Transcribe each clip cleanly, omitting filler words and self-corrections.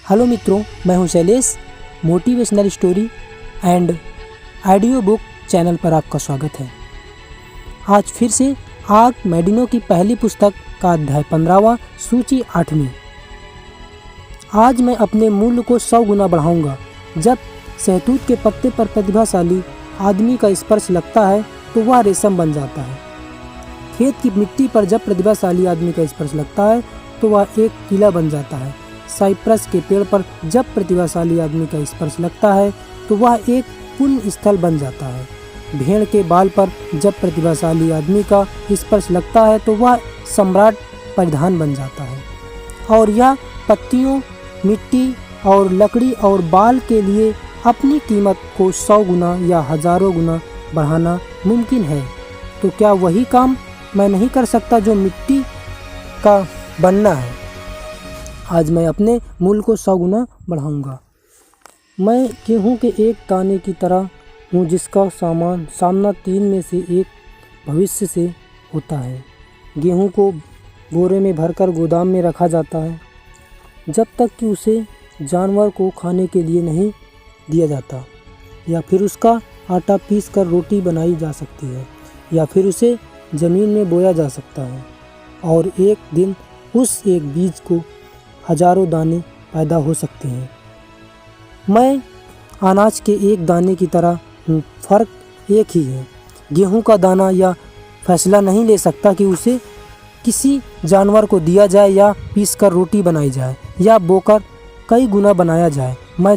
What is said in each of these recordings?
Hello मित्रों, मैं हूं Shailesh. Motivational story and audio book channel पर आपका स्वागत है। आज फिर से आर्किमेडिनो की पहली पुस्तक का अध्याय 15वां, सूची 8वीं। आज मैं अपने मूल्य को 100 गुना बढ़ाऊंगा। जब शहतूत के पत्ते पर प्रतिभाशाली आदमी का स्पर्श लगता है तो वह रेशम बन जाता है। खेत की मिट्टी पर जब प्रतिभाशाली आदमी का स्पर्श लगता है तो वह एक किला बन जाता है। साइप्रस के पेड़ पर जब प्रतिभाशाली आदमी का स्पर्श लगता है तो वह एक पुण्य स्थल बन जाता है। भेड़ के बाल पर जब प्रतिभाशाली आदमी का स्पर्श लगता है तो वह सम्राट परिधान बन जाता है। और यह पत्तियों, मिट्टी और लकड़ी और बाल के लिए अपनी कीमत को 100 गुना या हजारों गुना बढ़ाना मुमकिन है। तो क्या वही काम मैं नहीं कर सकता जो मिट्टी का बनना है? आज मैं अपने मूल्य को 100 गुना बढ़ाऊंगा। मैं गेहूं के एक दाने की तरह हूँ जिसका सामना 3 में से एक भविष्य से होता है। गेहूं को बोरे में भरकर गोदाम में रखा जाता है जब तक कि उसे जानवर को खाने के लिए नहीं दिया जाता, या फिर उसका आटा पीस कर रोटी बनाई जा सकती है, या फिर उसे ज़मीन में बोया जा सकता है। और एक दिन उस एक बीज को हजारों दाने पैदा हो सकते हैं। मैं अनाज के एक दाने की तरह हूँ, फ़र्क एक ही है। गेहूं का दाना यह फैसला नहीं ले सकता कि उसे किसी जानवर को दिया जाए, या पीसकर रोटी बनाई जाए, या बोकर कई गुना बनाया जाए। मैं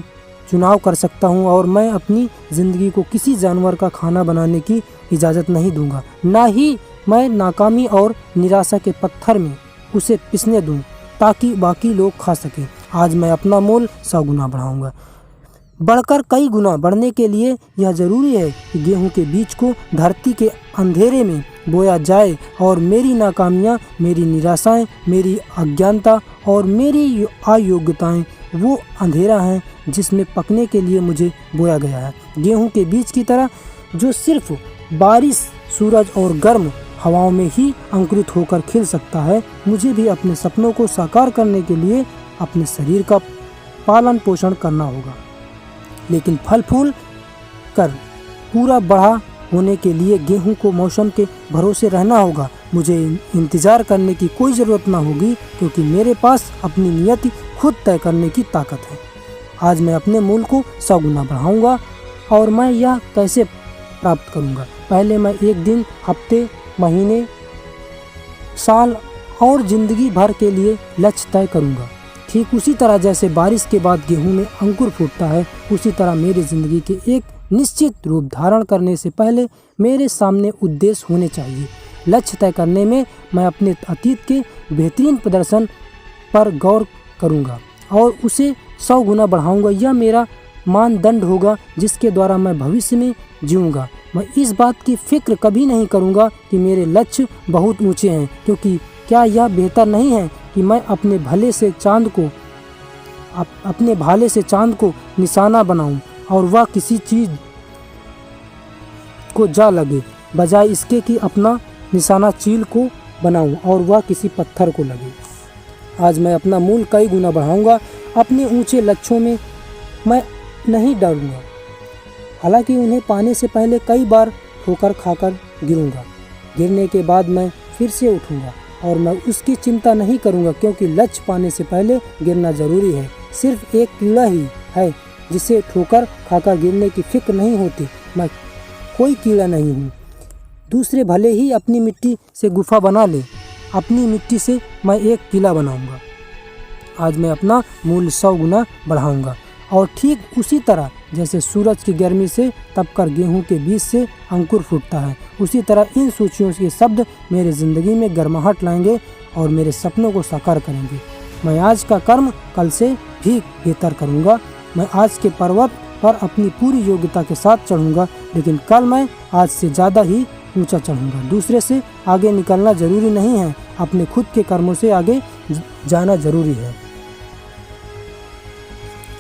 चुनाव कर सकता हूँ और मैं अपनी ज़िंदगी को किसी जानवर का खाना बनाने की इजाज़त नहीं दूंगा। ना ही मैं नाकामी और निराशा के पत्थर में उसे पिसने दूं ताकि बाकी लोग खा सकें। आज मैं अपना मोल 100 गुना बढ़ाऊंगा। बढ़कर कई गुना बढ़ने के लिए यह ज़रूरी है कि गेहूं के बीज को धरती के अंधेरे में बोया जाए और मेरी नाकामियाँ, मेरी निराशाएं, मेरी अज्ञानता और मेरी अयोग्यताएं वो अंधेरा हैं जिसमें पकने के लिए मुझे बोया गया है। गेहूं के बीज की तरह जो सिर्फ बारिश, सूरज और गर्म हवाओं में ही अंकुरित होकर खिल सकता है, मुझे भी अपने सपनों को साकार करने के लिए अपने शरीर का पालन पोषण करना होगा। लेकिन फल फूल कर पूरा बड़ा होने के लिए गेहूं को मौसम के भरोसे रहना होगा। मुझे इंतज़ार करने की कोई ज़रूरत ना होगी क्योंकि मेरे पास अपनी नियति खुद तय करने की ताकत है। आज मैं अपने मूल्य को 100 गुना बढ़ाऊंगा। और मैं यह कैसे प्राप्त करूंगा? पहले मैं एक दिन, हफ्ते, महीने, साल और ज़िंदगी भर के लिए लक्ष्य तय करूंगा। ठीक उसी तरह जैसे बारिश के बाद गेहूं में अंकुर फूटता है, उसी तरह मेरी ज़िंदगी के एक निश्चित रूप धारण करने से पहले मेरे सामने उद्देश्य होने चाहिए। लक्ष्य तय करने में मैं अपने अतीत के बेहतरीन प्रदर्शन पर गौर करूंगा और उसे 100 गुना बढ़ाऊंगा। यह मेरा मानदंड होगा जिसके द्वारा मैं भविष्य में जीऊँगा। मैं इस बात की फिक्र कभी नहीं करूँगा कि मेरे लक्ष्य बहुत ऊंचे हैं, क्योंकि क्या यह बेहतर नहीं है कि मैं अपने भाले से चांद को निशाना बनाऊं और वह किसी चीज़ को जा लगे, बजाय इसके कि अपना निशाना चील को बनाऊं और वह किसी पत्थर को लगे। आज मैं अपना मूल्य कई गुना बढ़ाऊंगा। अपने ऊंचे लक्ष्यों में मैं नहीं डरूंगा, हालांकि उन्हें पाने से पहले कई बार ठोकर खाकर गिरूंगा। गिरने के बाद मैं फिर से उठूंगा और मैं उसकी चिंता नहीं करूंगा, क्योंकि लक्ष्य पाने से पहले गिरना जरूरी है। सिर्फ एक कीड़ा ही है जिसे ठोकर खाकर गिरने की फिक्र नहीं होती। मैं कोई कीड़ा नहीं हूँ। दूसरे भले ही अपनी मिट्टी से गुफा बना ले, अपनी मिट्टी से मैं एक किला बनाऊंगा। आज मैं अपना मूल्य 100 गुना बढ़ाऊंगा। और ठीक उसी तरह जैसे सूरज की गर्मी से तपकर गेहूं के बीज से अंकुर फूटता है, उसी तरह इन सूचियों के शब्द मेरे ज़िंदगी में गर्माहट लाएंगे और मेरे सपनों को साकार करेंगे। मैं आज का कर्म कल से भी बेहतर करूंगा। मैं आज के पर्वत पर अपनी पूरी योग्यता के साथ चढ़ूंगा, लेकिन कल मैं आज से ज़्यादा ही ऊंचा चढ़ूंगा। दूसरे से आगे निकलना जरूरी नहीं है, अपने खुद के कर्मों से आगे जाना जरूरी है।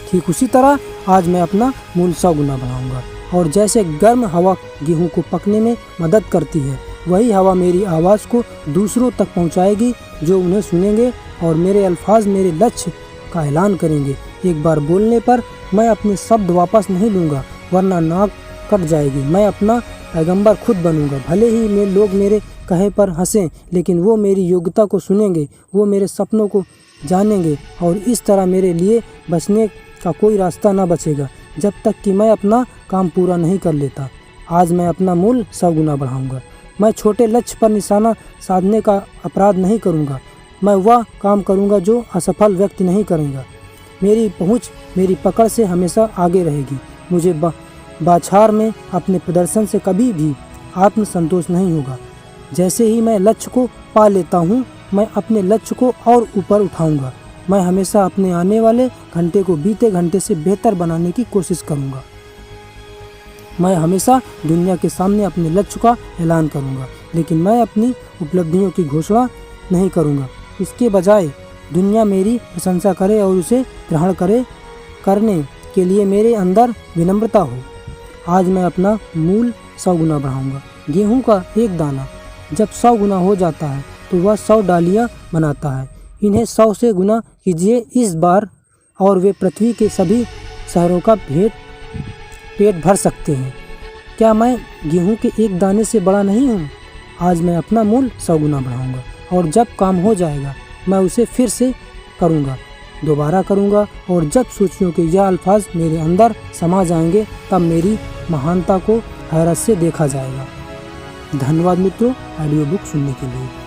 ठीक उसी तरह आज मैं अपना मूल्य 100 गुना बढ़ाऊंगा। और जैसे गर्म हवा गेहूं को पकने में मदद करती है, वही हवा मेरी आवाज़ को दूसरों तक पहुंचाएगी जो उन्हें सुनेंगे, और मेरे अल्फाज मेरे लक्ष्य का ऐलान करेंगे। एक बार बोलने पर मैं अपने शब्द वापस नहीं लूँगा, वरना नाक कट जाएगी। मैं अपना पैगंबर खुद बनूंगा। भले ही लोग मेरे कहे पर हंसें, लेकिन वो मेरी योग्यता को सुनेंगे, वो मेरे सपनों को जानेंगे और इस तरह मेरे लिए बचने का कोई रास्ता ना बचेगा जब तक कि मैं अपना काम पूरा नहीं कर लेता। आज मैं अपना मूल्य 100 गुना बढ़ाऊंगा। मैं छोटे लक्ष्य पर निशाना साधने का अपराध नहीं करूंगा। मैं वह काम करूंगा जो असफल व्यक्ति नहीं करेगा। मेरी पहुंच मेरी पकड़ से हमेशा आगे रहेगी। मुझे बाछार में अपने प्रदर्शन से कभी भी आत्मसंतोष नहीं होगा। जैसे ही मैं लक्ष्य को पा लेता हूँ, मैं अपने लक्ष्य को और ऊपर उठाऊंगा। मैं हमेशा अपने आने वाले घंटे को बीते घंटे से बेहतर बनाने की कोशिश करूंगा। मैं हमेशा दुनिया के सामने अपने लक्ष्य का ऐलान करूंगा, लेकिन मैं अपनी उपलब्धियों की घोषणा नहीं करूंगा। इसके बजाय दुनिया मेरी प्रशंसा करे और उसे ग्रहण करने के लिए मेरे अंदर विनम्रता हो। आज मैं अपना मूल्य 100 गुना बढ़ाऊंगा। गेहूं का एक दाना जब 100 गुना हो जाता है तो वह 100 डालियां बनाता है। इन्हें 100 से गुना कीजिए इस बार और वे पृथ्वी के सभी शहरों का पेट भर सकते हैं। क्या मैं गेहूं के एक दाने से बड़ा नहीं हूँ? आज मैं अपना मूल्य 100 गुना बढ़ाऊंगा और जब काम हो जाएगा मैं उसे फिर से करूँगा, दोबारा करूँगा और जब सोचियों के यह अल्फाज मेरे अंदर समा जाएंगे तब मेरी महानता को हैरत से देखा जाएगा। धन्यवाद मित्रों ऑडियो बुक सुनने के लिए।